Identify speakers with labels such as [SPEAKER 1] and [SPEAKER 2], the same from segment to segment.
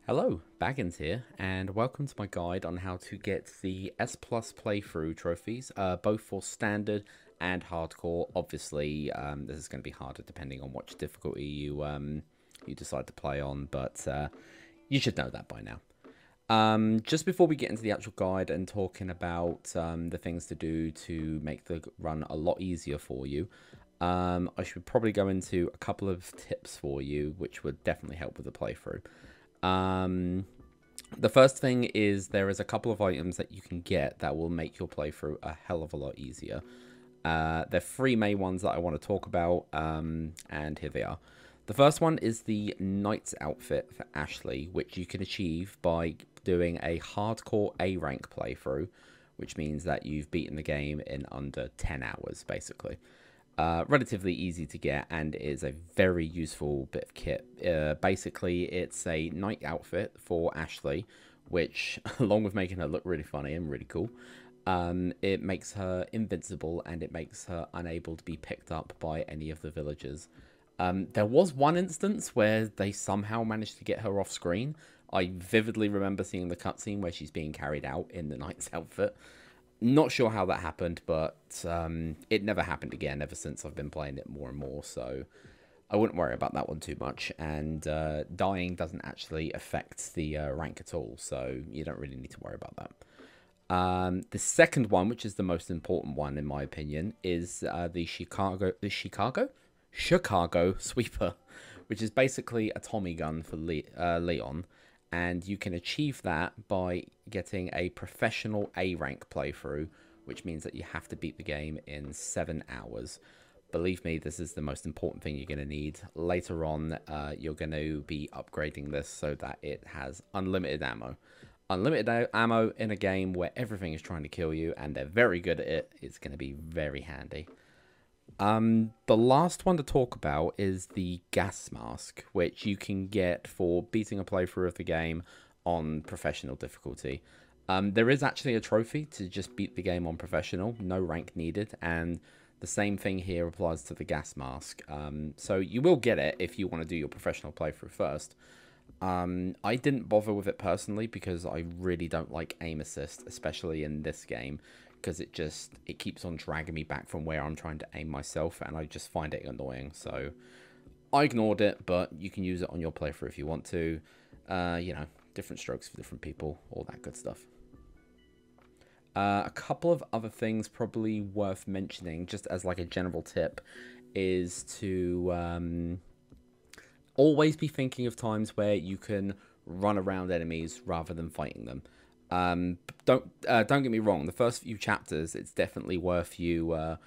[SPEAKER 1] Hello, Baggins here, and welcome to my guide on how to get the S Plus playthrough trophies, both for standard and hardcore. Obviously, this is going to be harder depending on which difficulty you decide to play on, but you should know that by now. Just before we get into the actual guide and talking about the things to do to make the run a lot easier for you, I should probably go into a couple of tips for you, which would definitely help with the playthrough. The first thing is there is a couple of items that you can get that will make your playthrough a hell of a lot easier. There are three main ones that I want to talk about, and here they are. The first one is the Knight's outfit for Ashley, which you can achieve by doing a hardcore A rank playthrough, which means that you've beaten the game in under 10 hours, basically. Relatively easy to get and is a very useful bit of kit. Basically, it's a knight outfit for Ashley, which, along with making her look really funny and really cool, it makes her invincible and it makes her unable to be picked up by any of the villagers. There was one instance where they somehow managed to get her off screen. I vividly remember seeing the cutscene where she's being carried out in the knight's outfit. Not sure how that happened, but it never happened again ever since I've been playing it more and more, so I wouldn't worry about that one too much. And dying doesn't actually affect the rank at all, so you don't really need to worry about that. The second one, which is the most important one in my opinion, is the Chicago Sweeper, which is basically a Tommy gun for Leon. And you can achieve that by getting a professional A rank playthrough, which means that you have to beat the game in 7 hours. Believe me, this is the most important thing you're going to need. Later on, you're going to be upgrading this so that it has unlimited ammo. Unlimited ammo in a game where everything is trying to kill you and they're very good at it, it's going to be very handy. The last one to talk about is the gas mask, which you can get for beating a playthrough of the game on professional difficulty. There is actually a trophy to just beat the game on professional, no rank needed, and the same thing here applies to the gas mask. So you will get it if you want to do your professional playthrough first. I didn't bother with it personally because I really don't like aim assist, especially in this game, because it keeps on dragging me back from where I'm trying to aim myself, and I just find it annoying. So I ignored it, but you can use it on your playthrough if you want to. You know, different strokes for different people, all that good stuff. A couple of other things probably worth mentioning, just as like a general tip, is to always be thinking of times where you can run around enemies rather than fighting them. Don't get me wrong. The first few chapters, it's definitely worth you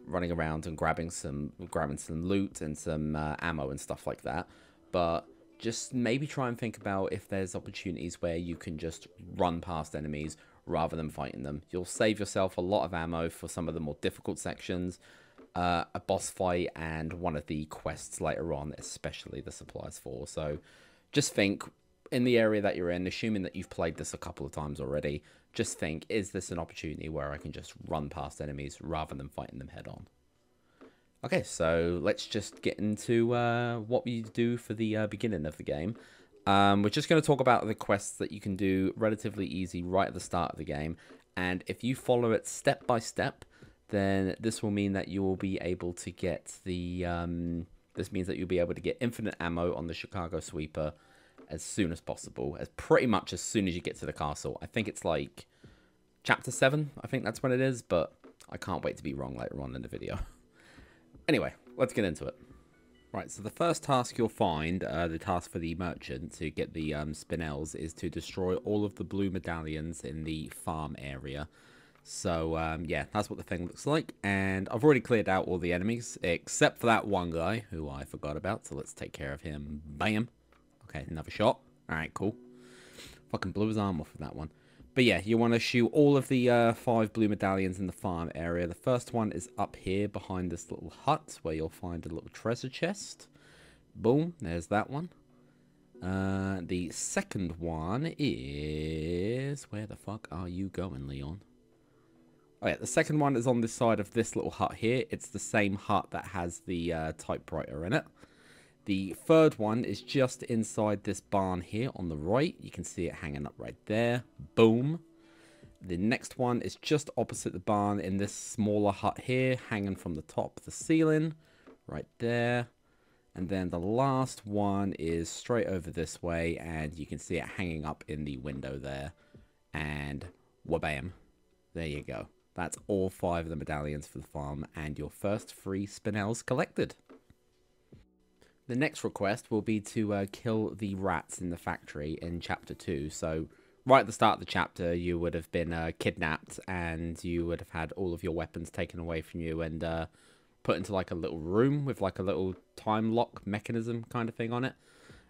[SPEAKER 1] running around and grabbing some loot and some ammo and stuff like that. But just maybe try and think about if there's opportunities where you can just run past enemies rather than fighting them. You'll save yourself a lot of ammo for some of the more difficult sections, a boss fight, and one of the quests later on, especially the supplies for. So just think, in the area that you're in, assuming that you've played this a couple of times already, just think, is this an opportunity where I can just run past enemies rather than fighting them head on? Okay, so let's just get into what we do for the beginning of the game. We're just going to talk about the quests that you can do relatively easy right at the start of the game, and if you follow it step by step, then this will mean that you will be able to get the this means that you'll be able to get infinite ammo on the Chicago Sweeper as soon as possible, as pretty much as soon as you get to the castle. I think it's like chapter 7, I think that's when it is, but I can't wait to be wrong later on in the video. Anyway, let's get into it. Right, so the first task you'll find, the task for the merchant to get the spinels, is to destroy all of the blue medallions in the farm area. So, yeah, that's what the thing looks like, and I've already cleared out all the enemies, except for that one guy, who I forgot about, so let's take care of him. Bam! Okay, another shot. Alright, cool. Fucking blew his arm off of that one. But yeah, you want to shoot all of the 5 blue medallions in the farm area. The first one is up here behind this little hut, where you'll find a little treasure chest. Boom, there's that one. The second one is... Where the fuck are you going, Leon? Oh yeah, the second one is on this side of this little hut here. It's the same hut that has the typewriter in it. The third one is just inside this barn here on the right. You can see it hanging up right there. Boom. The next one is just opposite the barn in this smaller hut here, hanging from the top of the ceiling. Right there. And then the last one is straight over this way, and you can see it hanging up in the window there. And wabam. There you go. That's all 5 of the medallions for the farm, and your first 3 spinels collected. The next request will be to kill the rats in the factory in Chapter 2. So, right at the start of the chapter, you would have been kidnapped, and you would have had all of your weapons taken away from you, and put into like a little room with like a little time lock mechanism kind of thing on it.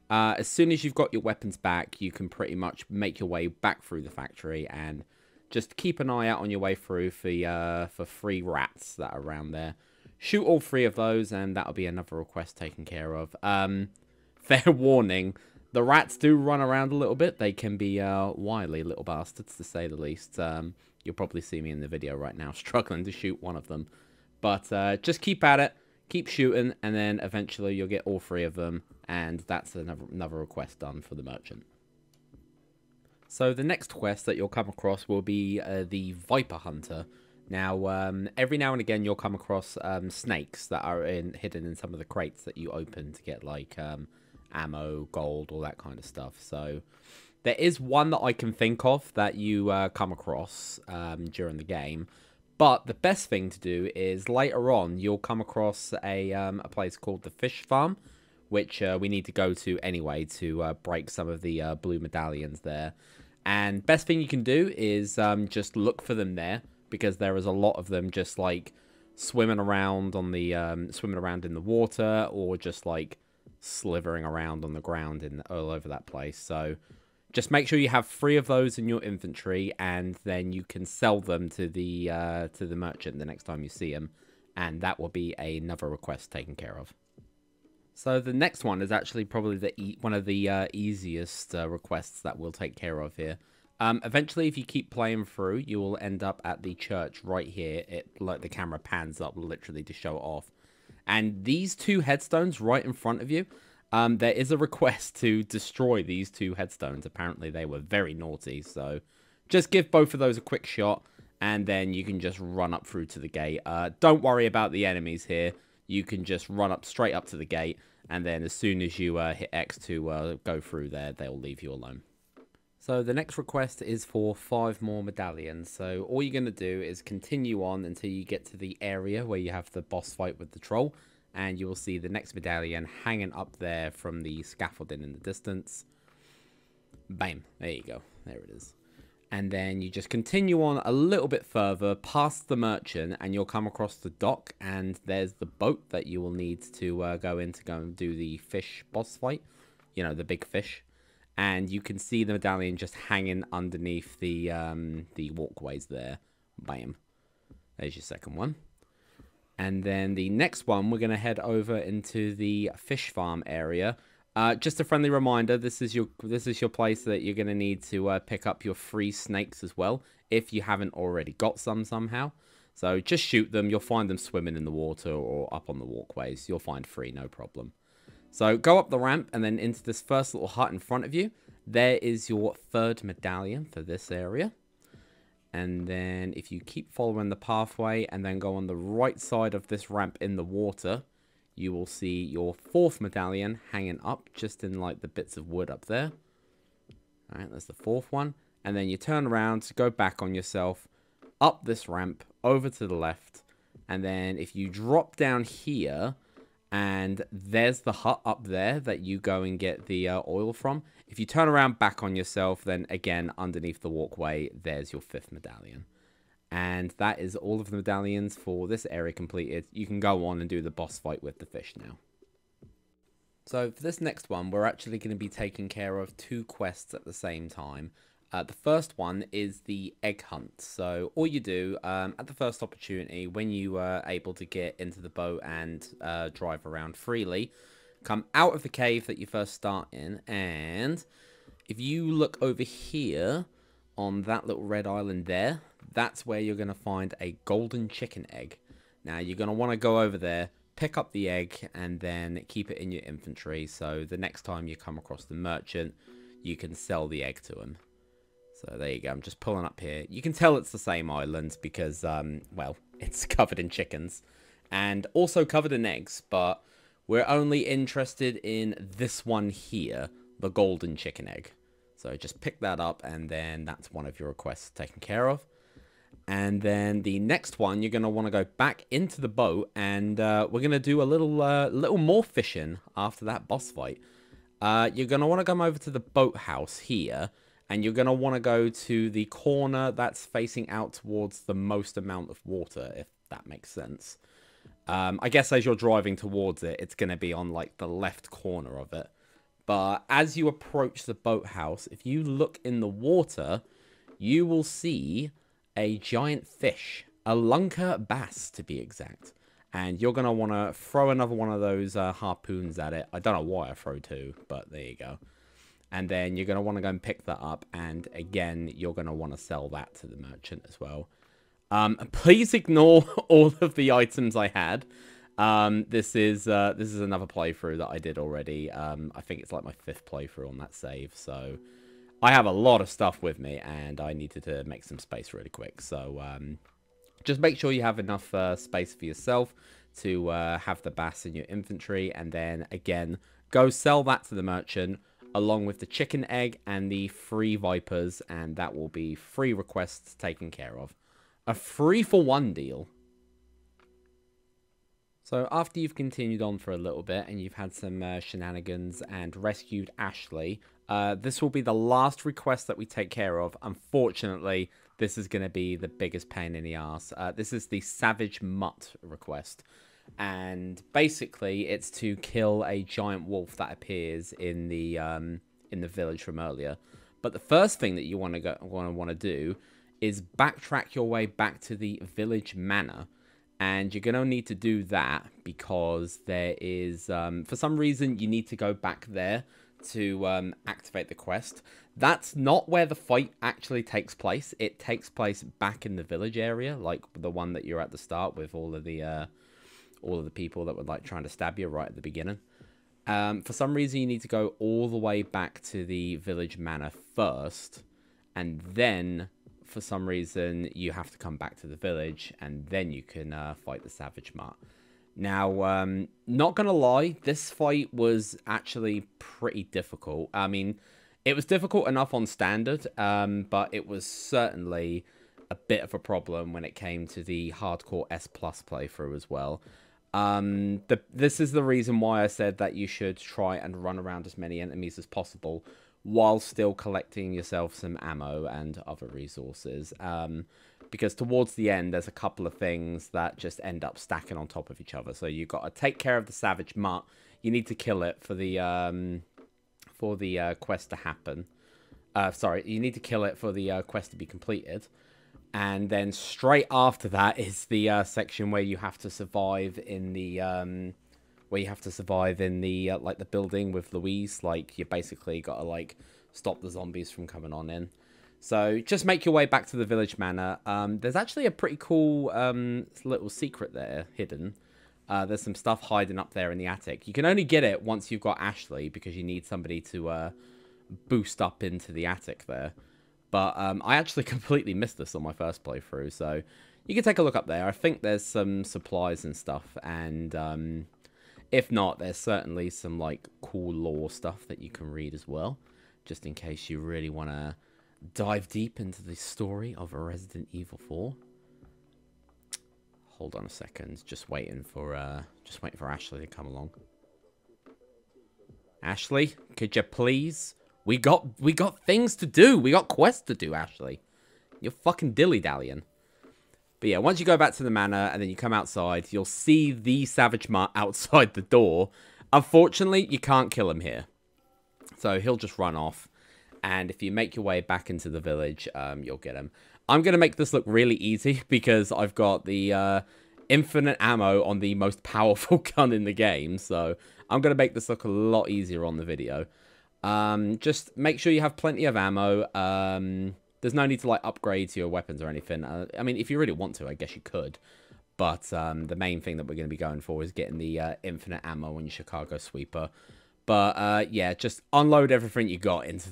[SPEAKER 1] As soon as you've got your weapons back, you can pretty much make your way back through the factory, and just keep an eye out on your way through for 3 rats that are around there. Shoot all 3 of those, and that'll be another request taken care of. Fair warning, the rats do run around a little bit. They can be wily little bastards, to say the least. You'll probably see me in the video right now struggling to shoot one of them. But just keep at it, keep shooting, and then eventually you'll get all 3 of them, and that's another request done for the merchant. So the next quest that you'll come across will be the Viper Hunter. Now, every now and again you'll come across snakes that are hidden in some of the crates that you open to get like ammo, gold, all that kind of stuff. So there is one that I can think of that you come across during the game. But the best thing to do is later on you'll come across a place called the Fish Farm, which we need to go to anyway to break some of the blue medallions there. And best thing you can do is just look for them there, because there is a lot of them just like swimming around on the swimming around in the water, or just like slithering around on the ground all over that place. So just make sure you have 3 of those in your inventory, and then you can sell them to the merchant the next time you see him, and that will be another request taken care of. So the next one is actually probably one of the easiest requests that we'll take care of here. Eventually, if you keep playing through, you will end up at the church right here. Like the camera pans up literally to show it off. And these 2 headstones right in front of you, there is a request to destroy these 2 headstones. Apparently, they were very naughty. So just give both of those a quick shot, and then you can just run up through to the gate. Don't worry about the enemies here. You can just run up straight up to the gate, and then as soon as you hit X to go through there, they'll leave you alone. So the next request is for 5 more medallions. So all you're going to do is continue on until you get to the area where you have the boss fight with the troll, and you will see the next medallion hanging up there from the scaffolding in the distance. Bam, there you go, there it is. And then you just continue on a little bit further past the merchant, and you'll come across the dock, and there's the boat that you will need to go and do the fish boss fight. You know, the big fish. And you can see the medallion just hanging underneath the walkways there. Bam. There's your second one. And then the next one, we're going to head over into the fish farm area. Just a friendly reminder, this is your place that you're going to need to pick up your 3 snakes as well, if you haven't already got some somehow. So just shoot them, you'll find them swimming in the water or up on the walkways. You'll find 3, no problem. So go up the ramp and then into this first little hut in front of you. There is your 3rd medallion for this area. And then if you keep following the pathway and then go on the right side of this ramp in the water, you will see your 4th medallion hanging up just in like the bits of wood up there. Alright, that's the 4th one. And then you turn around to go back on yourself, up this ramp, over to the left. And then if you drop down here, and there's the hut up there that you go and get the oil from. If you turn around back on yourself, then again, underneath the walkway, there's your 5th medallion. And that is all of the medallions for this area completed. You can go on and do the boss fight with the fish now. So for this next one, we're actually going to be taking care of 2 quests at the same time. The first one is the egg hunt. So all you do at the first opportunity, when you are able to get into the boat and drive around freely, come out of the cave that you first start in, and if you look over here on that little red island there, that's where you're going to find a golden chicken egg. Now you're going to want to go over there, pick up the egg and then keep it in your inventory. So the next time you come across the merchant, you can sell the egg to him. So there you go. I'm just pulling up here. You can tell it's the same island because, well, it's covered in chickens and also covered in eggs. But we're only interested in this one here, the golden chicken egg. So just pick that up and then that's one of your requests taken care of. And then the next one, you're going to want to go back into the boat and we're going to do a little more fishing after that boss fight. You're going to want to come over to the boathouse here. And you're going to want to go to the corner that's facing out towards the most amount of water, if that makes sense. I guess as you're driving towards it, it's going to be on, like, the left corner of it. But as you approach the boathouse, if you look in the water, you will see a giant fish. A lunker bass, to be exact. And you're going to want to throw another one of those harpoons at it. I don't know why I throw two, but there you go. And then you're going to want to go and pick that up. And again, you're going to want to sell that to the merchant as well. Please ignore all of the items I had. This is another playthrough that I did already. I think it's like my 5th playthrough on that save. So I have a lot of stuff with me and I needed to make some space really quick. So just make sure you have enough space for yourself to have the bass in your inventory. And then again, go sell that to the merchant, along with the chicken egg and the 3 vipers, and that will be 3 requests taken care of. A 3-for-1 deal. So after you've continued on for a little bit and you've had some shenanigans and rescued Ashley, this will be the last request that we take care of. Unfortunately, this is going to be the biggest pain in the ass. This is the Savage Mutt request. And basically, it's to kill a giant wolf that appears in the village from earlier. But the first thing that you want to do is backtrack your way back to the village manor, and you're gonna need to do that because there is for some reason you need to go back there to activate the quest. That's not where the fight actually takes place. It takes place back in the village area, like the one that you're at the start with all of the people that were like trying to stab you right at the beginning. For some reason, you need to go all the way back to the village manor first, and then for some reason you have to come back to the village, and then you can fight the Savage Mutt. Now, not gonna lie, this fight was actually pretty difficult. I mean, it was difficult enough on standard, but it was certainly a bit of a problem when it came to the hardcore S+ playthrough as well. This is the reason why I said that you should try and run around as many enemies as possible while still collecting yourself some ammo and other resources. Because towards the end, there's a couple of things that just end up stacking on top of each other. So you've got to take care of the Savage Mutt. You need to kill it for the quest to happen. Sorry, you need to kill it for the quest to be completed. And then straight after that is the section where you have to survive in the like the building with Louise. Like, you basically got to like stop the zombies from coming on in. So just make your way back to the village manor. There's actually a pretty cool little secret there hidden. There's some stuff hiding up there in the attic. You can only get it once you've got Ashley, because you need somebody to boost up into the attic there. But I actually completely missed this on my first playthrough, so you can take a look up there. I think there's some supplies and stuff, and if not, there's certainly some like cool lore stuff that you can read as well, just in case you really want to dive deep into the story of Resident Evil 4. Hold on a second, just waiting for Ashley to come along. Ashley, could you please? We got things to do. We got quests to do, Ashley. You're fucking dilly-dallying. But yeah, once you go back to the manor and then you come outside, you'll see the Savage Mutt outside the door. Unfortunately, you can't kill him here. So he'll just run off. And if you make your way back into the village, you'll get him. I'm going to make this look really easy because I've got the infinite ammo on the most powerful gun in the game. So I'm going to make this look a lot easier on the video. Just make sure you have plenty of ammo. There's no need to like upgrade to your weapons or anything. I mean, if you really want to, I guess you could. But the main thing that we're going to be going for is getting the infinite ammo on your Chicago Sweeper. But yeah, just unload everything you got into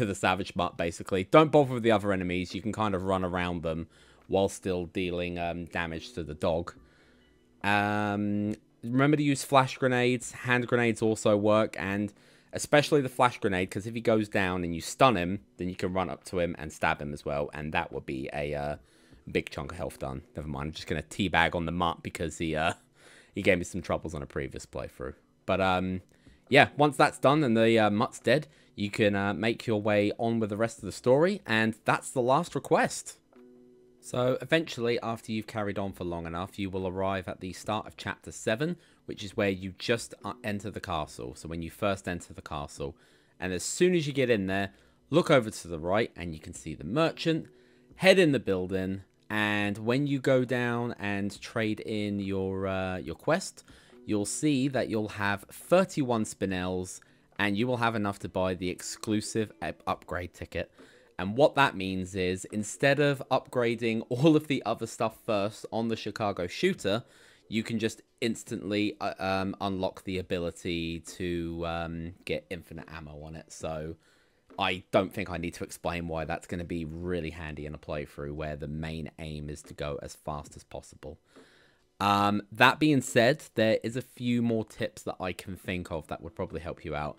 [SPEAKER 1] the Savage Mutt, basically. Don't bother with the other enemies. You can kind of run around them while still dealing damage to the dog. Remember to use flash grenades. Hand grenades also work, and especially the flash grenade, because if he goes down and you stun him, then you can run up to him and stab him as well, and that would be a big chunk of health done. Never mind, I'm just going to teabag on the mutt because he gave me some troubles on a previous playthrough. But yeah, once that's done and the mutt's dead, you can make your way on with the rest of the story, and that's the last request. So eventually, after you've carried on for long enough, you will arrive at the start of Chapter 7, which is where you just enter the castle. So when you first enter the castle, and as soon as you get in there, look over to the right and you can see the merchant, head in the building, and when you go down and trade in your quest, you'll see that you'll have 31 spinels, and you will have enough to buy the exclusive upgrade ticket. And what that means is, instead of upgrading all of the other stuff first on the Chicago Shooter, you can just instantly unlock the ability to get infinite ammo on it. So I don't think I need to explain why that's going to be really handy in a playthrough where the main aim is to go as fast as possible. That being said, there is a few more tips that I can think of that would probably help you out.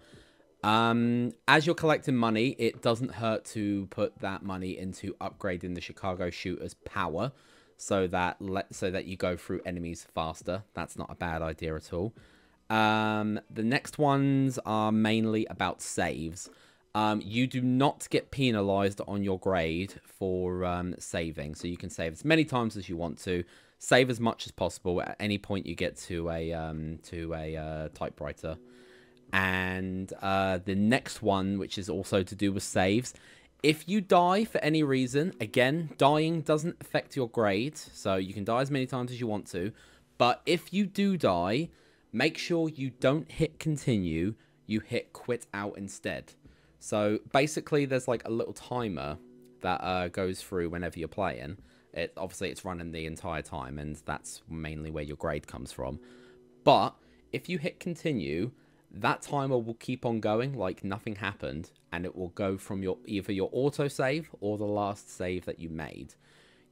[SPEAKER 1] As you're collecting money, it doesn't hurt to put that money into upgrading the Chicago Shooter's power so that you go through enemies faster. That's not a bad idea at all. The next ones are mainly about saves. You do not get penalized on your grade for saving, so you can save as many times as you want to. Save as much as possible at any point you get to a typewriter. And the next one, which is also to do with saves, if you die for any reason, again, dying doesn't affect your grade, so you can die as many times as you want to, but if you do die, make sure you don't hit continue, you hit quit out instead. So basically there's like a little timer that goes through whenever you're playing. Obviously it's running the entire time, and that's mainly where your grade comes from. But if you hit continue, that timer will keep on going like nothing happened, and it will go from either your autosave or the last save that you made.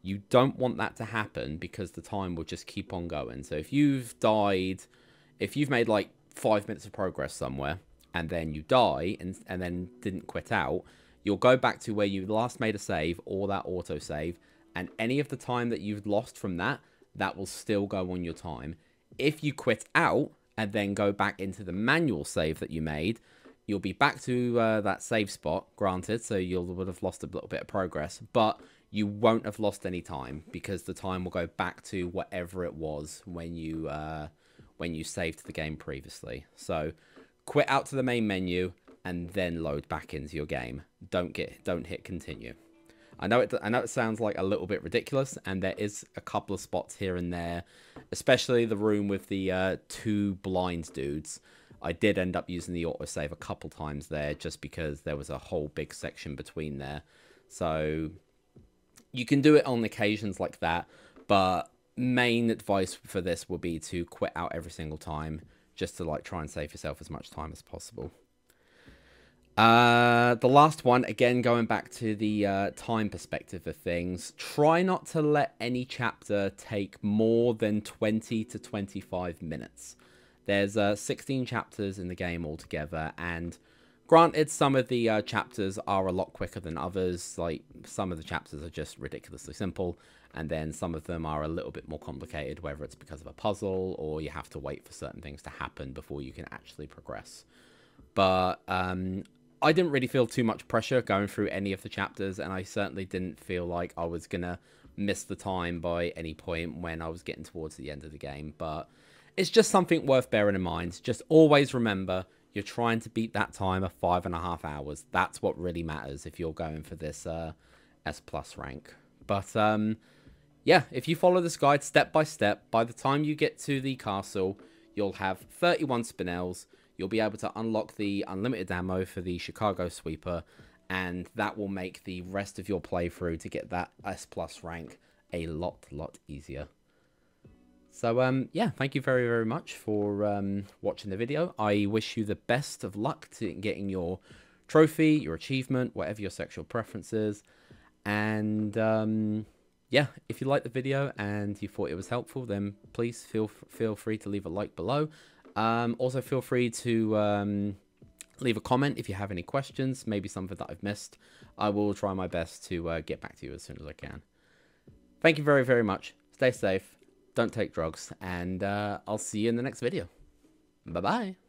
[SPEAKER 1] You don't want that to happen because the time will just keep on going. So if you've made like 5 minutes of progress somewhere, and then you die and then didn't quit out, you'll go back to where you last made a save or that autosave, and any of the time that you've lost from that will still go on your time. If you quit out and then go back into the manual save that you made, you'll be back to that save spot, granted, so you would have lost a little bit of progress, but you won't have lost any time because the time will go back to whatever it was when you saved the game previously. So quit out to the main menu and then load back into your game. Don't hit continue. I know it sounds like a little bit ridiculous, and there is a couple of spots here and there, especially the room with the 2 blind dudes. I did end up using the autosave a couple times there just because there was a whole big section between there. So you can do it on occasions like that, but main advice for this would be to quit out every single time just to like try and save yourself as much time as possible. The last one, again, going back to the time perspective of things, try not to let any chapter take more than 20 to 25 minutes. There's 16 chapters in the game altogether, and granted, some of the chapters are a lot quicker than others. Like, some of the chapters are just ridiculously simple, and then some of them are a little bit more complicated, whether it's because of a puzzle or you have to wait for certain things to happen before you can actually progress. But I didn't really feel too much pressure going through any of the chapters, and I certainly didn't feel like I was gonna miss the time by any point when I was getting towards the end of the game. But it's just something worth bearing in mind. Just always remember, you're trying to beat that time of 5.5 hours. That's what really matters if you're going for this S+ rank. But yeah, if you follow this guide step by step, by the time you get to the castle, you'll have 31 spinels. You'll be able to unlock the unlimited ammo for the Chicago Sweeper, and that will make the rest of your playthrough to get that S+ rank a lot easier. So yeah, thank you very, very much for watching the video. I wish you the best of luck to getting your trophy, your achievement, whatever your sexual preference is. And yeah, if you liked the video and you thought it was helpful, then please feel free to leave a like below. Also, feel free to leave a comment if you have any questions, maybe something that I've missed. I will try my best to get back to you as soon as I can. Thank you very, very much. Stay safe. Don't take drugs. And I'll see you in the next video. Bye-bye.